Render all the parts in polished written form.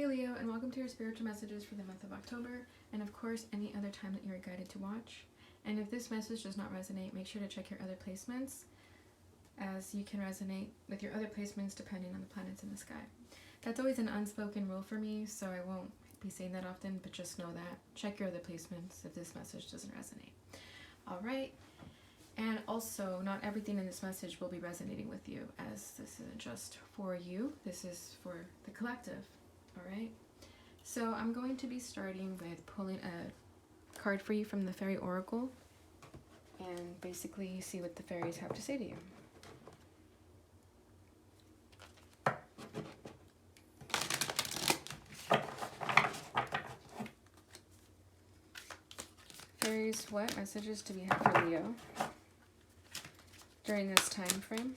Hey Leo, and welcome to your spiritual messages for the month of October, and of course any other time that you are guided to watch. And if this message does not resonate, make sure to check your other placements, as you can resonate with your other placements depending on the planets in the sky. That's always an unspoken rule for me, so I won't be saying that often, but just know that. Check your other placements if this message doesn't resonate. Alright, and also not everything in this message will be resonating with you, as this isn't just for you, this is for the collective. Alright, so I'm going to be starting with pulling a card for you from the Fairy Oracle and basically see what the fairies have to say to you. Fairies, what messages do we have for Leo during this time frame?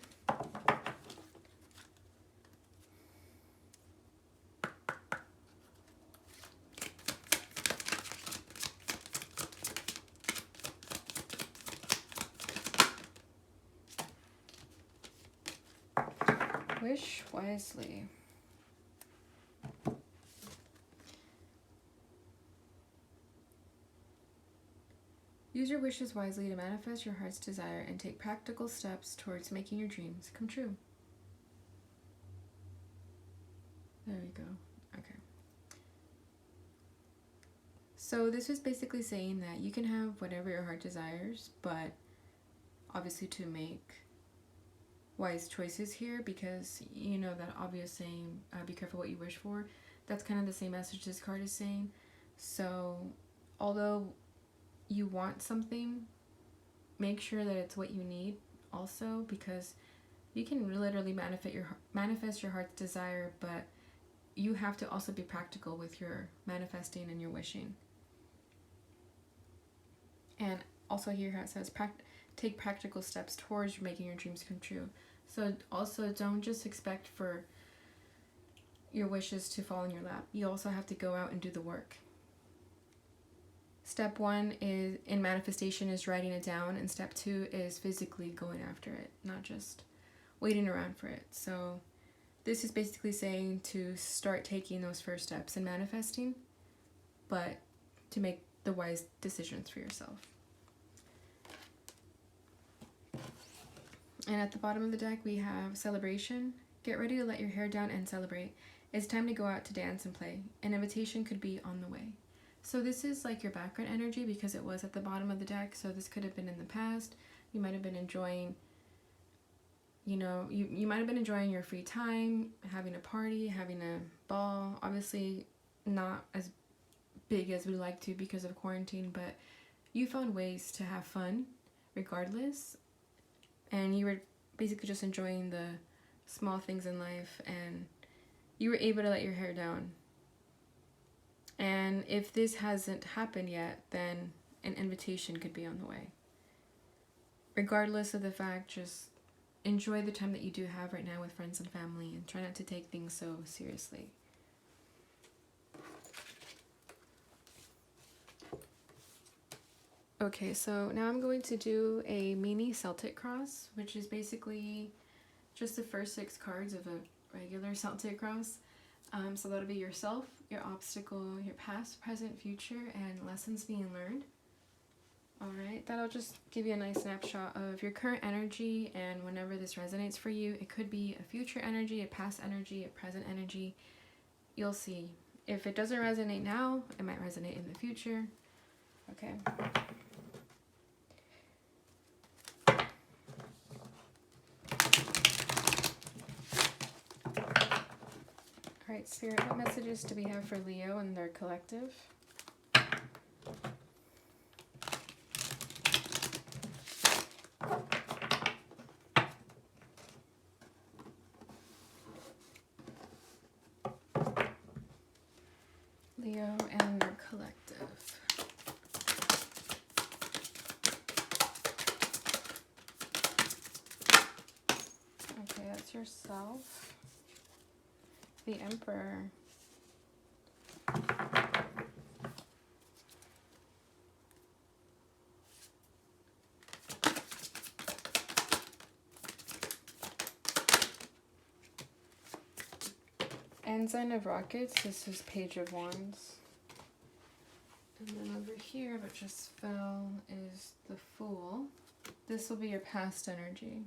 Wish wisely. Use your wishes wisely to manifest your heart's desire and take practical steps towards making your dreams come true. There we go. Okay. So this is basically saying that you can have whatever your heart desires, but obviously to make wise choices here, because you know that obvious saying, be careful what you wish for. That's kind of the same message this card is saying. So although you want something, make sure that it's what you need also, because you can literally manifest your heart's desire, but you have to also be practical with your manifesting and your wishing. And also here it says take practical steps towards making your dreams come true. So also don't just expect for your wishes to fall in your lap. You also have to go out and do the work. Step 1 is in manifestation is writing it down, and step 2 is physically going after it, not just waiting around for it. So this is basically saying to start taking those first steps in manifesting, but to make the wise decisions for yourself. And at the bottom of the deck we have celebration. Get ready to let your hair down and celebrate. It's time to go out to dance and play. An invitation could be on the way. So this is like your background energy, because it was at the bottom of the deck. So this could have been in the past. You might have been enjoying, you know, you might have been enjoying your free time, having a party, having a ball. Obviously not as big as we like to because of quarantine, but you found ways to have fun regardless. And you were basically just enjoying the small things in life, and you were able to let your hair down. And if this hasn't happened yet, then an invitation could be on the way. Regardless of the fact, just enjoy the time that you do have right now with friends and family, and try not to take things so seriously. Okay, so now I'm going to do a mini Celtic cross, which is basically just the first 6 cards of a regular Celtic cross. So that'll be yourself, your obstacle, your past, present, future, and lessons being learned. Alright, that'll just give you a nice snapshot of your current energy, and whenever this resonates for you, it could be a future energy, a past energy, a present energy. You'll see. If it doesn't resonate now, it might resonate in the future. Okay. Alright, Spirit, what messages do we have for Leo and their collective? Leo and their collective. Okay, that's yourself. The Emperor. Ensign of Rockets, this is Page of Wands. And then over here, what just fell, is the Fool. This will be your past energy.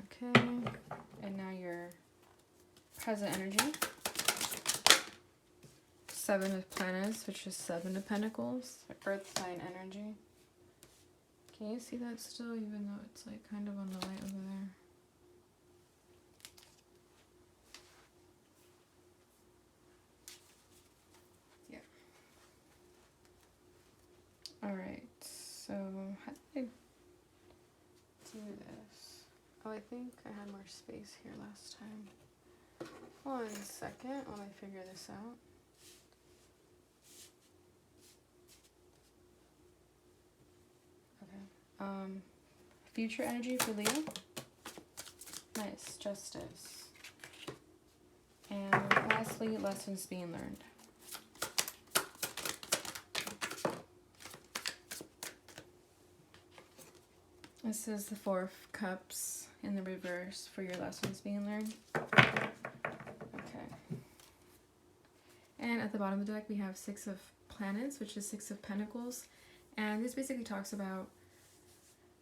Okay, and now your present energy. Seven of Planets, which is Seven of Pentacles, Earth sign energy. Can you see that still, even though it's like kind of on the light over there? Yeah. Alright, so how did I do this? Oh, I think I had more space here last time. 1 second while I figure this out. Future energy for Leo. Nice, Justice. And lastly, lessons being learned. This is the Four of Cups in the reverse for your lessons being learned. Okay. And at the bottom of the deck, we have Six of Planets, which is Six of Pentacles. And this basically talks about,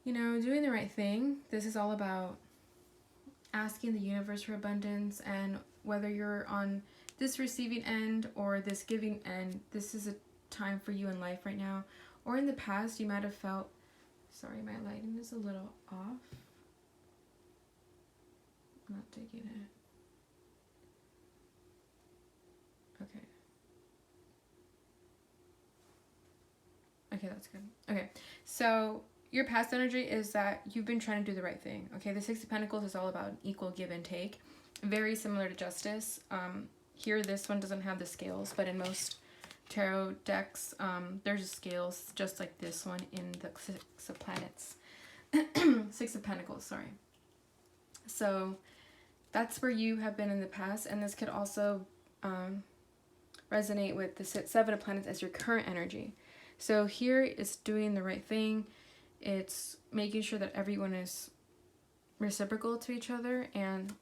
you know, doing the right thing. This is all about asking the universe for abundance, and whether you're on this receiving end or this giving end, this is a time for you in life right now. Or in the past, you might have felt, sorry, my lighting is a little off. I'm not digging it. Okay. Okay, that's good. Okay, so your past energy is that you've been trying to do the right thing. Okay, the Six of Pentacles is all about equal give and take. Very similar to Justice. Here, this one doesn't have the scales, but in most tarot decks, there's scales just like this one in the Six of Planets. Six of Pentacles, sorry. So that's where you have been in the past, and this could also resonate with the Seven of Planets as your current energy. So here it's doing the right thing. It's making sure that everyone is reciprocal to each other, and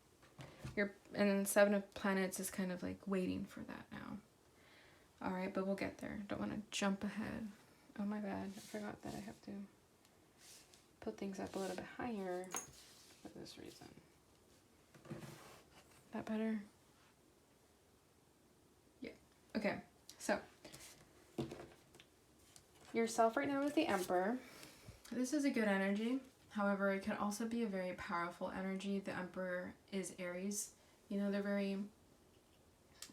then Seven of Planets is kind of like waiting for that now. All right, but we'll get there. Don't want to jump ahead. Oh my bad, I forgot that I have to put things up a little bit higher for this reason. That better? Yeah. Okay, so yourself right now is the Emperor. This is a good energy. However, it can also be a very powerful energy. The Emperor is Aries. You know, they're very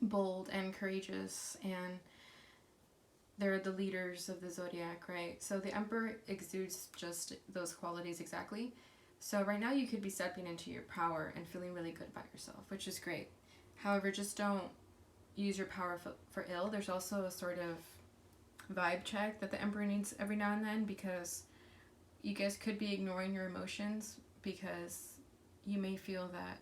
bold and courageous, and they're the leaders of the zodiac, right? So the Emperor exudes just those qualities exactly. So right now you could be stepping into your power and feeling really good about yourself, which is great. However, just don't use your power for ill. There's also a sort of vibe check that the Emperor needs every now and then, because you guys could be ignoring your emotions, because you may feel that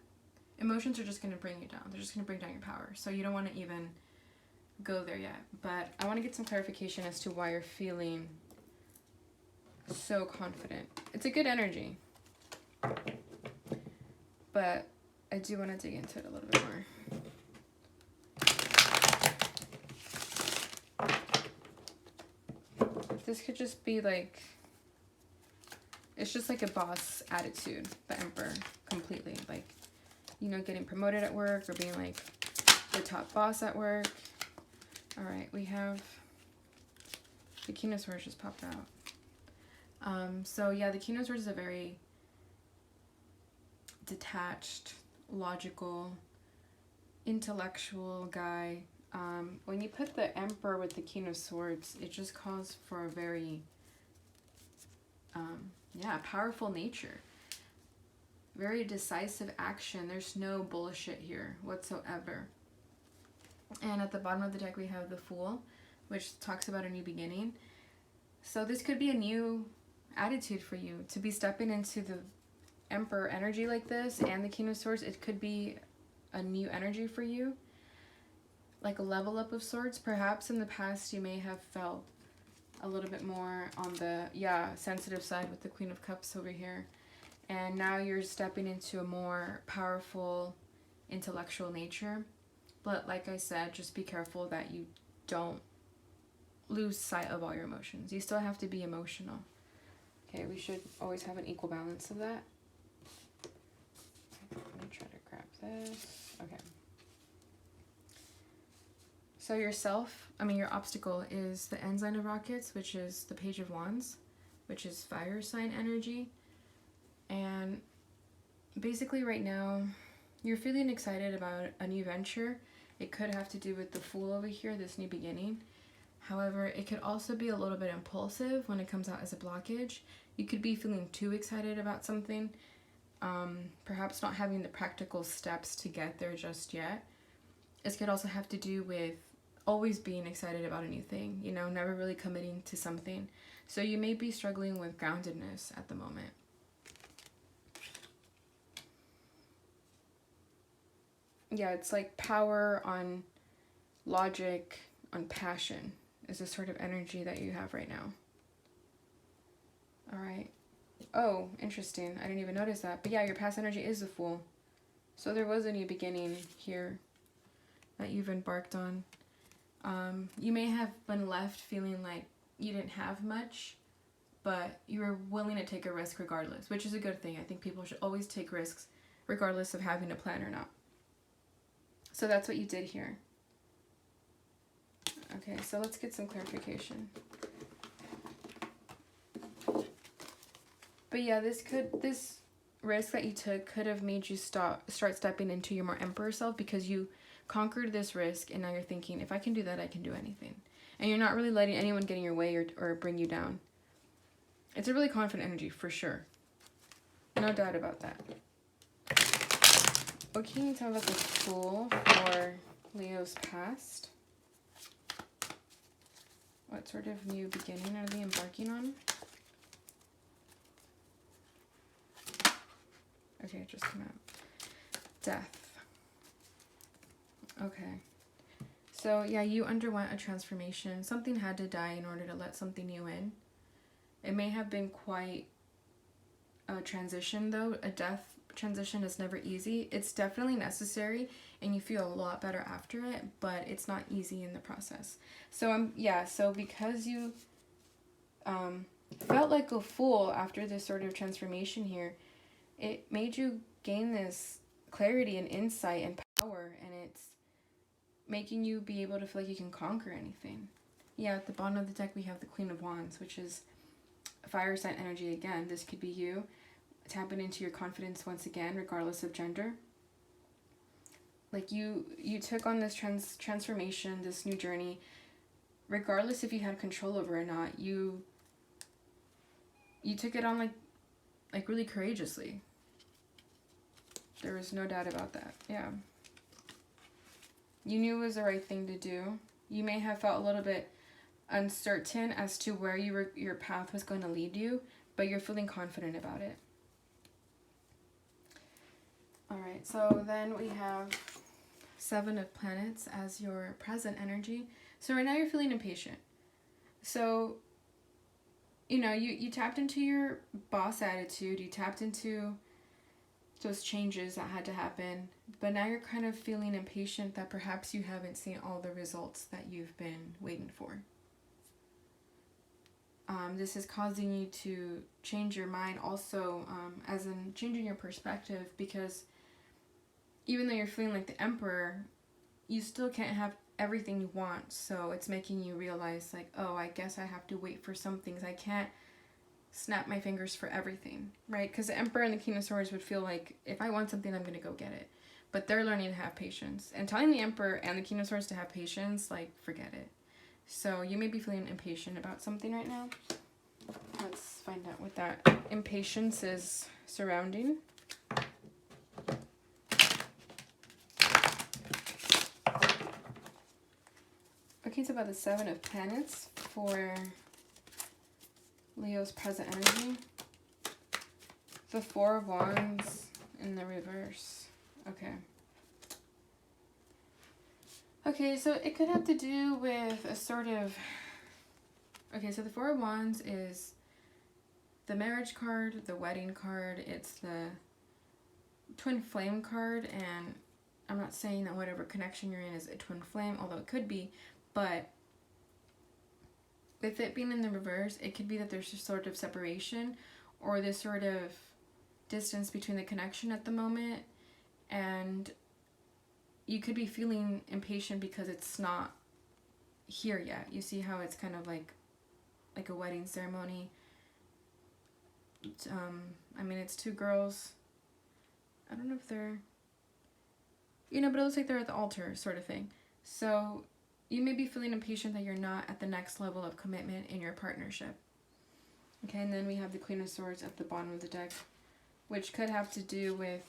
emotions are just going to bring you down. They're just going to bring down your power. So you don't want to even go there yet. But I want to get some clarification as to why you're feeling so confident. It's a good energy, but I do want to dig into it a little bit more. This could just be like, it's just like a boss attitude, the Emperor, completely. Like, you know, getting promoted at work or being like the top boss at work. All right, we have the King of Swords just popped out. So yeah, the King of Swords is a very detached, logical, intellectual guy. When you put the Emperor with the King of Swords, it just calls for a very, powerful nature. Very decisive action. There's no bullshit here whatsoever. And at the bottom of the deck, we have the Fool, which talks about a new beginning. So this could be a new attitude for you, to be stepping into the Emperor energy like this and the King of Swords. It could be a new energy for you, like a level up of sorts. Perhaps in the past you may have felt a little bit more on the sensitive side with the Queen of Cups over here, and now you're stepping into a more powerful intellectual nature. But like I said, just be careful that you don't lose sight of all your emotions. You still have to be emotional. Okay, we should always have an equal balance of that. Let me try to grab this. Okay. So your obstacle is the ensign of rockets, which is the Page of Wands, which is fire sign energy. And basically right now, you're feeling excited about a new venture. It could have to do with the Fool over here, this new beginning. However, it could also be a little bit impulsive when it comes out as a blockage. You could be feeling too excited about something, perhaps not having the practical steps to get there just yet. This could also have to do with always being excited about a new thing, you know, never really committing to something. So you may be struggling with groundedness at the moment. Yeah, it's like power on logic, on passion is the sort of energy that you have right now. All right. Oh, interesting. I didn't even notice that. But yeah, your past energy is the Fool. So there was a new beginning here that you've embarked on. You may have been left feeling like you didn't have much, but you were willing to take a risk regardless, which is a good thing. I think people should always take risks regardless of having a plan or not. So that's what you did here. Okay, so let's get some clarification. But yeah, this risk that you took could have made you start stepping into your more emperor self, because you conquered this risk and now you're thinking, if I can do that, I can do anything. And you're not really letting anyone get in your way or bring you down. It's a really confident energy for sure. No doubt about that. What can you tell about the Fool for Leo's past? What sort of new beginning are they embarking on? Okay, it just came out. Death. Okay. So, yeah, you underwent a transformation. Something had to die in order to let something new in. It may have been quite a transition, though. A death transition is never easy. It's definitely necessary, and you feel a lot better after it, but it's not easy in the process. So, so because you felt like a fool after this sort of transformation here, it made you gain this clarity and insight and power, and it's making you be able to feel like you can conquer anything. Yeah, at the bottom of the deck we have the Queen of Wands, which is fire sign energy again. This could be you tapping into your confidence once again, regardless of gender. Like you took on this transformation, this new journey, regardless if you had control over it or not. You took it on like really courageously. There was no doubt about that. Yeah. You knew it was the right thing to do. You may have felt a little bit uncertain as to where your path was going to lead you, but you're feeling confident about it. All right, so then we have 7 of Planets as your present energy. So right now you're feeling impatient. So, you know, you tapped into your boss attitude. You tapped into those changes that had to happen. But now you're kind of feeling impatient that perhaps you haven't seen all the results that you've been waiting for. This is causing you to change your mind also, as in changing your perspective, because even though you're feeling like the Emperor, you still can't have everything you want. So it's making you realize like, oh, I guess I have to wait for some things. I can't snap my fingers for everything, right? Because the Emperor and the King of Swords would feel like, if I want something, I'm going to go get it. But they're learning to have patience. And telling the Emperor and the King of Swords to have patience, like, forget it. So you may be feeling impatient about something right now. Let's find out what that impatience is surrounding. Okay, it's about the 7 of Planets for Leo's present energy. The 4 of Wands in the reverse. Okay. Okay, so it could have to do with a sort of... Okay, so the 4 of Wands is the marriage card, the wedding card, it's the twin flame card, and I'm not saying that whatever connection you're in is a twin flame, although it could be, but with it being in the reverse, it could be that there's a sort of separation or this sort of distance between the connection at the moment, and you could be feeling impatient because it's not here yet. You see how it's kind of like a wedding ceremony. I mean, it's two girls. I don't know if they're, but it looks like they're at the altar sort of thing. So you may be feeling impatient that you're not at the next level of commitment in your partnership. Okay, and then we have the Queen of Swords at the bottom of the deck, which could have to do with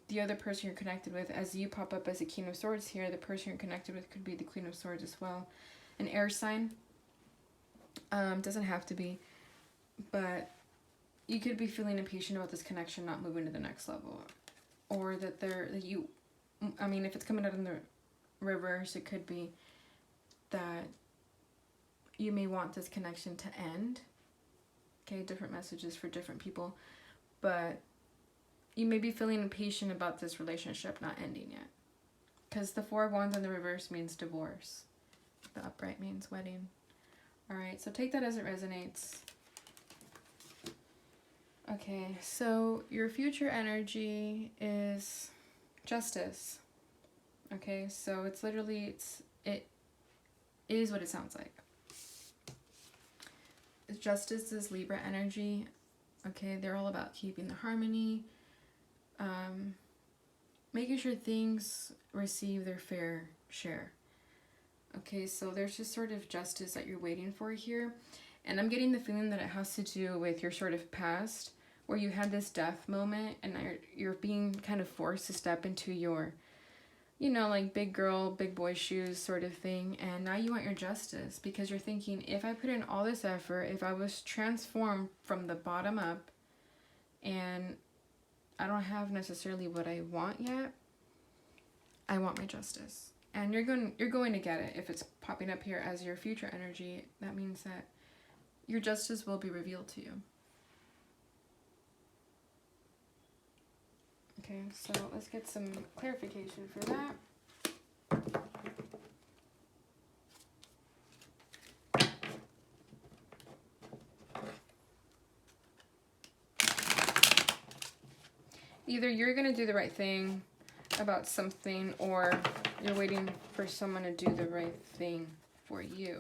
the other person you're connected with. As you pop up as a King of Swords here, the person you're connected with could be the Queen of Swords as well. An air sign. Doesn't have to be, but you could be feeling impatient about this connection not moving to the next level, or if it's coming out in the reverse, it could be that you may want this connection to end. Okay, different messages for different people, but you may be feeling impatient about this relationship not ending yet, because the Four of Wands in the reverse means divorce. The upright means wedding. Alright, so take that as it resonates. Okay, so your future energy is justice. Okay, so it's literally, it is what it sounds like. Justice is Libra energy. Okay, they're all about keeping the harmony, making sure things receive their fair share. Okay, so there's just sort of justice that you're waiting for here. And I'm getting the feeling that it has to do with your sort of past, where you had this death moment and you're being kind of forced to step into your, like big girl, big boy shoes sort of thing. And now you want your justice, because you're thinking, if I put in all this effort, if I was transformed from the bottom up and I don't have necessarily what I want yet, I want my justice. And you're going to get it. If it's popping up here as your future energy, that means that your justice will be revealed to you. Okay, so let's get some clarification for that. Either you're going to do the right thing about something, or you're waiting for someone to do the right thing for you.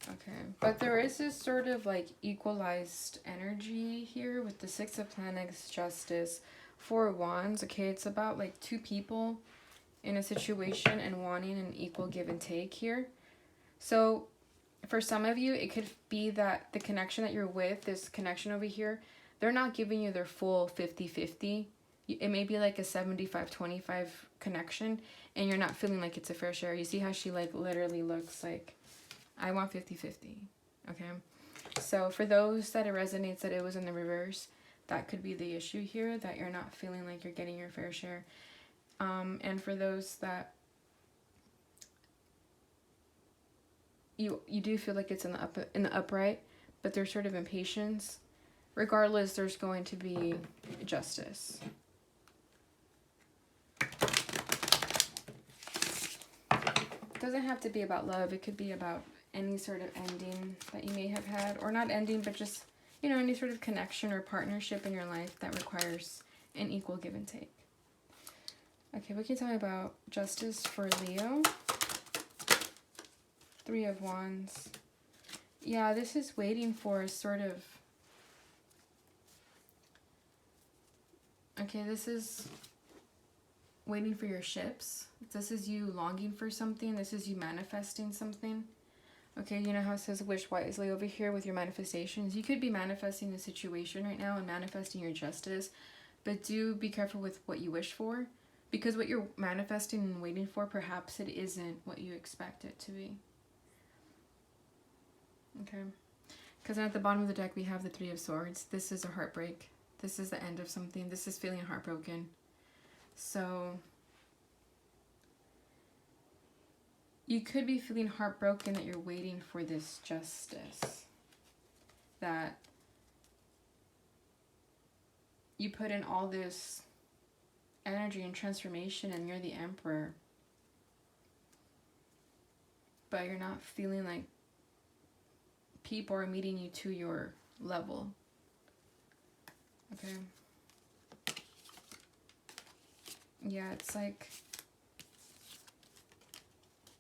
Okay, but there is this sort of like equalized energy here with the Six of Planets, Justice, Four of Wands. Okay, it's about like two people in a situation and wanting an equal give and take here. So for some of you, it could be that the connection that you're with, this connection over here, they're not giving you their full 50-50. It may be like a 75-25 connection, and you're not feeling like it's a fair share. You see how she like literally looks like, I want 50-50. Okay, so for those that it resonates that it was in the reverse, that could be the issue here, that you're not feeling like you're getting your fair share. And for those that you do feel like it's in the upright, but there's sort of impatience, regardless, there's going to be justice. It doesn't have to be about love. It could be about any sort of ending that you may have had, or not ending, but just, any sort of connection or partnership in your life that requires an equal give and take. Okay, what can you tell me about justice for Leo? Three of Wands. Yeah, this is waiting for sort of, okay, this is waiting for your ships. This is you longing for something. This is you manifesting something. Okay, you know how it says wish wisely over here with your manifestations? You could be manifesting the situation right now and manifesting your justice, but do be careful with what you wish for, because what you're manifesting and waiting for, perhaps it isn't what you expect it to be. Okay, because then at the bottom of the deck we have the Three of Swords. This is a heartbreak. This is the end of something. This is feeling heartbroken. So you could be feeling heartbroken that you're waiting for this justice. that you put in all this energy and transformation and you're the emperor, but you're not feeling like people are meeting you to your level. Okay. Yeah, it's like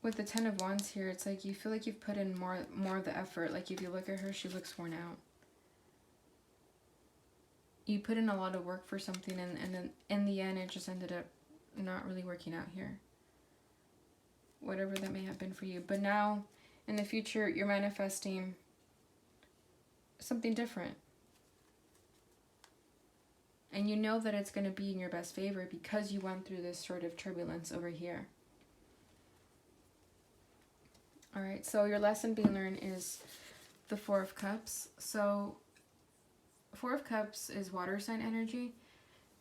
with the Ten of Wands here, it's like you feel like you've put in more of the effort. Like if you look at her, she looks worn out. You put in a lot of work for something, and then in the end it just ended up not really working out here. Whatever that may have been for you. But now, in the future, you're manifesting something different. And you know that it's going to be in your best favor because you went through this sort of turbulence over here. Alright, so your lesson being learned is the Four of Cups. So, Four of Cups is water sign energy.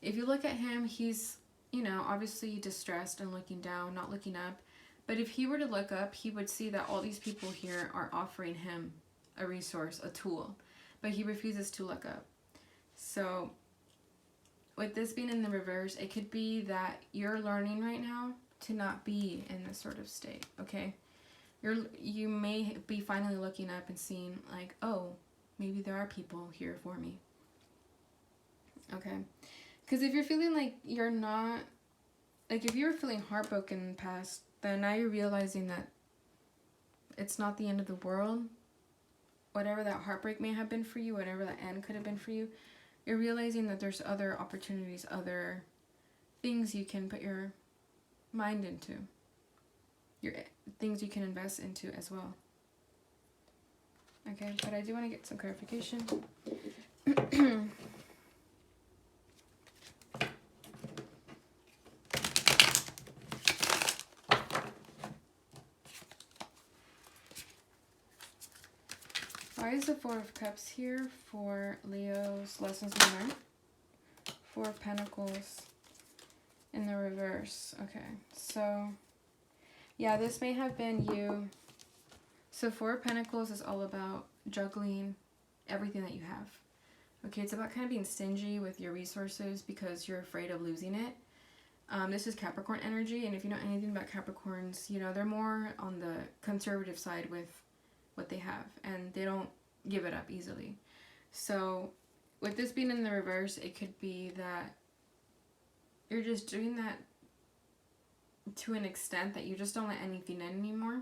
If you look at him, he's, you know, obviously distressed and looking down, not looking up. But if he were to look up, he would see that all these people here are offering him a resource, a tool. But he refuses to look up. So, with this being in the reverse, it could be that you're learning right now to not be in this sort of state, okay? You may be finally looking up and seeing like, oh, maybe there are people here for me. Okay? Because if you're feeling like you're not, like if you were feeling heartbroken in the past, then now you're realizing that it's not the end of the world. Whatever that heartbreak may have been for you, whatever that end could have been for you, you're realizing that there's other opportunities, other things you can put your mind into. Things you can invest into as well. Okay, but I do want to get some clarification. Why is the Four of Cups here for Leo's lessons learned? Four of Pentacles in the reverse. Okay, so yeah, this may have been you. So Four of Pentacles is all about juggling everything that you have. Okay, it's about kind of being stingy with your resources because you're afraid of losing it. This is Capricorn energy, and if you know anything about Capricorns, you know, they're more on the conservative side with what they have, and they don't give it up easily. So with this being in the reverse, it could be that you're just doing that to an extent that you just don't let anything in anymore.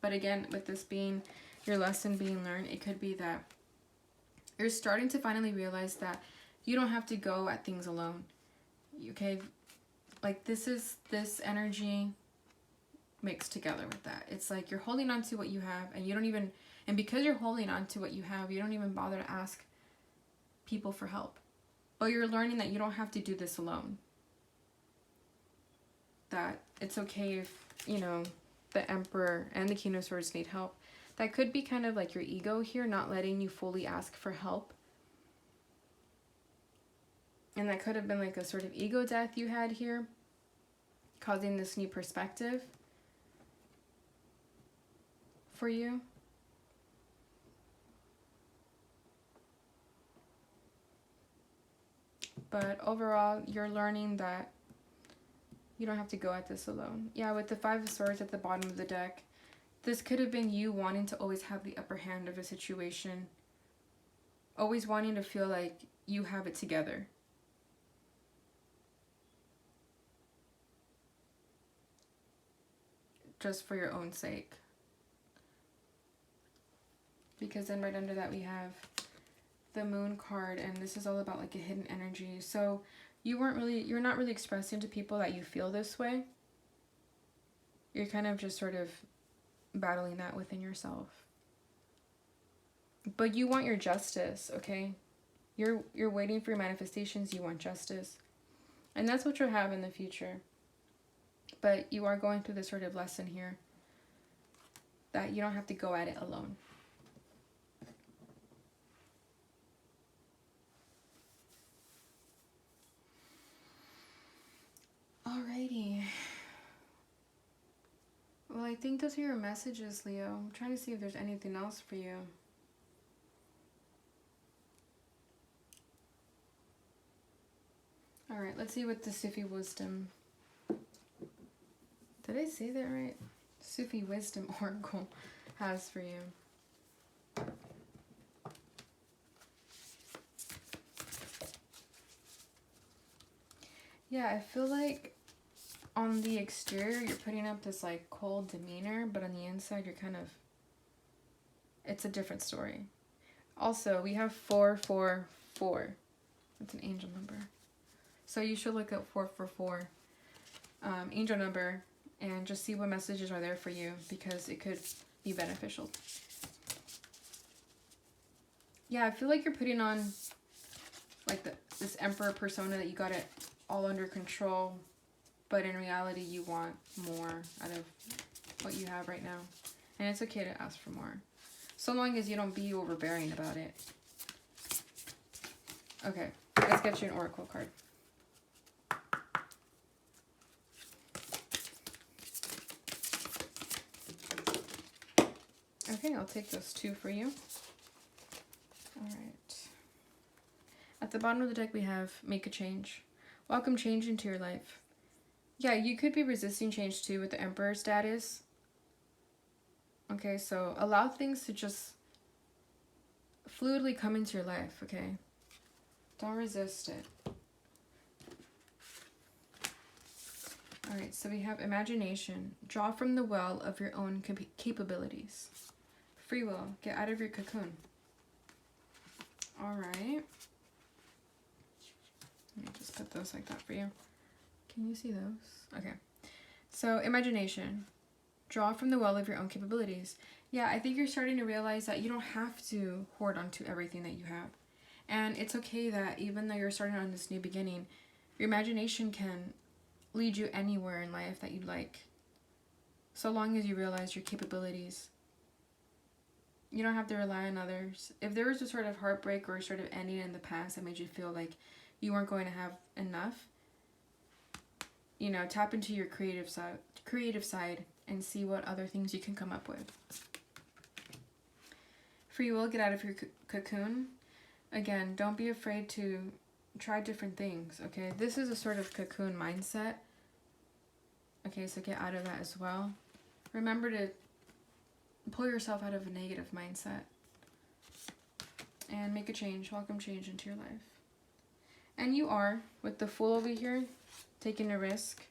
But again, with this being your lesson being learned, it could be that you're starting to finally realize that you don't have to go at things alone. Okay, like this energy mixed together with that. It's like you're holding on to what you have, and you don't even, and because you're holding on to what you have, you don't even bother to ask people for help. But you're learning that you don't have to do this alone. That it's okay if, you know, the Emperor and the King of Swords need help. That could be kind of like your ego here, not letting you fully ask for help. And that could have been like a sort of ego death you had here, causing this new perspective for you. But overall, you're learning that you don't have to go at this alone. Yeah, with the Five of Swords at the bottom of the deck, this could have been you wanting to always have the upper hand of a situation. Always wanting to feel like you have it together. Just for your own sake. Because then right under that we have the Moon card, and this is all about like a hidden energy. So you're not really expressing to people that you feel this way. You're kind of just sort of battling that within yourself. But you want your justice, okay? You're waiting for your manifestations, you want justice. And that's what you'll have in the future. But you are going through this sort of lesson here that you don't have to go at it alone. Alrighty. Well, I think those are your messages, Leo. I'm trying to see if there's anything else for you. Alright, let's see what the Sufi wisdom... Did I say that right? Sufi wisdom oracle has for you. Yeah, I feel like on the exterior you're putting up this like cold demeanor, but on the inside you're kind of... It's a different story. Also, we have 444. That's an angel number. So you should look up 444 angel number and just see what messages are there for you, because it could be beneficial. Yeah, I feel like you're putting on like this emperor persona that you got it all under control, but in reality you want more out of what you have right now. And it's okay to ask for more, so long as you don't be overbearing about it. Okay, let's get you an oracle card. Okay, I'll take those two for you. Alright. At the bottom of the deck we have make a change. Welcome change into your life. Yeah, you could be resisting change too with the Emperor status. Okay, so allow things to just fluidly come into your life, okay? Don't resist it. Alright, so we have imagination. Draw from the well of your own capabilities. Free will. Get out of your cocoon. Alright. Let me just put those like that for you. Can you see those? Okay. So, imagination. Draw from the well of your own capabilities. Yeah, I think you're starting to realize that you don't have to hoard onto everything that you have. And it's okay that even though you're starting on this new beginning, your imagination can lead you anywhere in life that you'd like. So long as you realize your capabilities. You don't have to rely on others. If there was a sort of heartbreak or a sort of ending in the past that made you feel like you weren't going to have enough, you know, tap into your creative side and see what other things you can come up with. Free will, get out of your cocoon. Again, don't be afraid to try different things, okay? This is a sort of cocoon mindset. Okay, so get out of that as well. Remember to pull yourself out of a negative mindset and make a change. Welcome change into your life. And you are, with the Fool over here, taking a risk.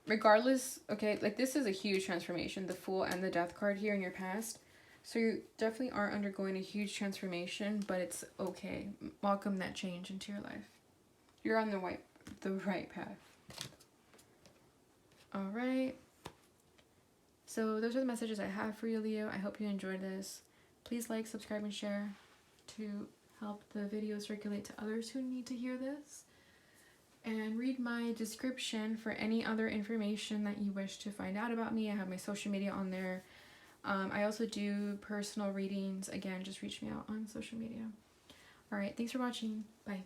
Regardless, okay, like this is a huge transformation, the Fool and the Death card here in your past. So you definitely are undergoing a huge transformation, but it's okay. Welcome that change into your life. You're on the right path. All right. So those are the messages I have for you, Leo. I hope you enjoyed this. Please like, subscribe, and share to help the video circulate to others who need to hear this. And read my description for any other information that you wish to find out about me. I have my social media on there. I also do personal readings. Again, just reach me out on social media. All right, thanks for watching. Bye.